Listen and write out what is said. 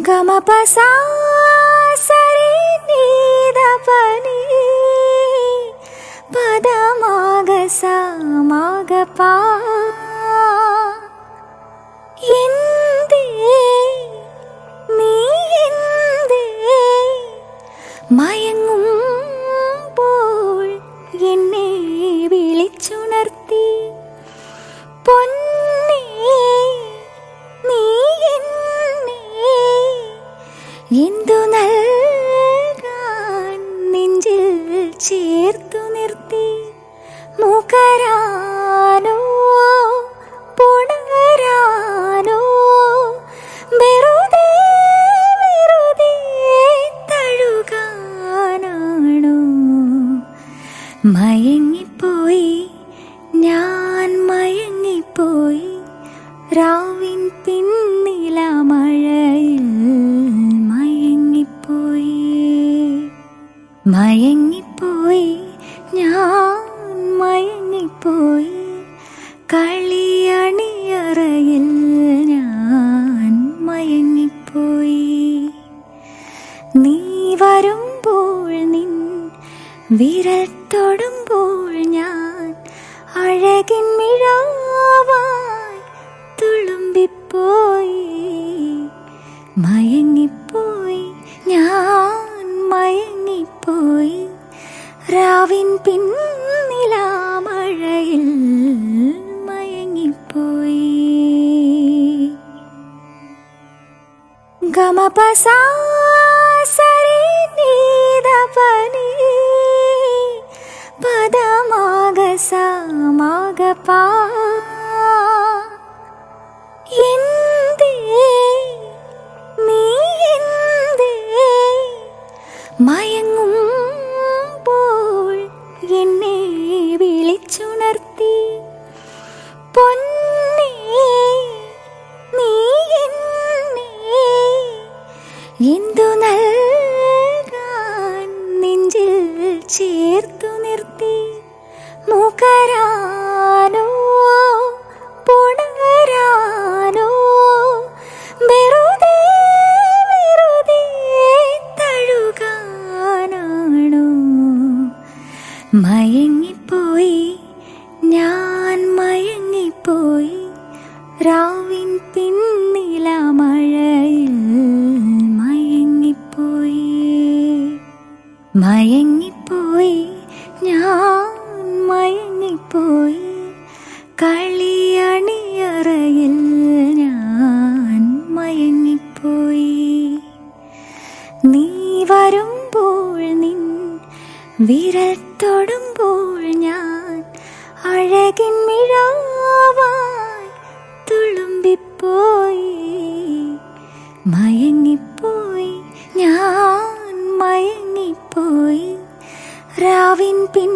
ഗമപസാ സരി നീദ പനി പദമാഗസ മാഗപാ എന്തേ നീ എന്തേ മയങ്ങുമ്പോൾ എന്നെ വിളിച്ചുണർത്തി പൊന്നേ നീ എന്നെ എന്തു നൽകാൻ നെഞ്ചിൽ ചേർത്തു നിർത്തി മുകരാനോ പുണരാനോ വെറുതെ വെറുതെ തഴുകാനാണോ മയങ്ങിപ്പോയി ഞാൻ മയങ്ങിപ്പോയി രാവിൻ പിന്നില മഴയിൽ മയങ്ങിപ്പോയി മയങ്ങിപ്പോയി ഞാൻ മയങ്ങിപ്പോയി കളിയണിയറയിൽ ഞാൻ മയങ്ങിപ്പോയി നീ വരുമ്പോൾ നിൻ വിരൽ തൊടുമ്പോൾ ഞാൻ അഴകിൻ മിഴാവായി തുളുമ്പിപ്പോയി മയങ്ങിപ്പോയി ഞാൻ മയങ്ങിപ്പോയി രാവിൻ പിന്നില മഴയിൽ മയങ്ങിപ്പോയി ഗമപസാ സരി നീദ പനി പദമാഗസ മാഗപാ എന്തേ നീ എന്തേ മയങ്ങുമ്പോൾ എന്നെ വിളിച്ചുണർത്തി പൊന്നേ നീ എന്നെ എന്തു നൽകാൻ നെഞ്ചിൽ ചേർത്തു നിർത്തി മുകരാനോ പുണരാനോ വെറുതെ വെറുതെ തഴുകാനാണോ മയങ്ങിപ്പോയി ഞാൻ മയങ്ങിപ്പോയി രാവിൻ പിന്നില മഴയിൽ മയങ്ങിപ്പോയി മയങ്ങിപ്പോയി ഞാൻ മയങ്ങിപ്പോയി കളിയണിയറയിൽ ഞാൻ മയങ്ങിപ്പോയി നീ വരുമ്പോൾ നിൻ വിരൽ തൊടുമ്പോൾ ഞാൻ അഴകിൻ മിഴാവായി തുളുമ്പിപ്പോയി മയങ്ങിപ്പോയി ഞാൻ മയങ്ങിപ്പോയി രാവിൻ പിൻ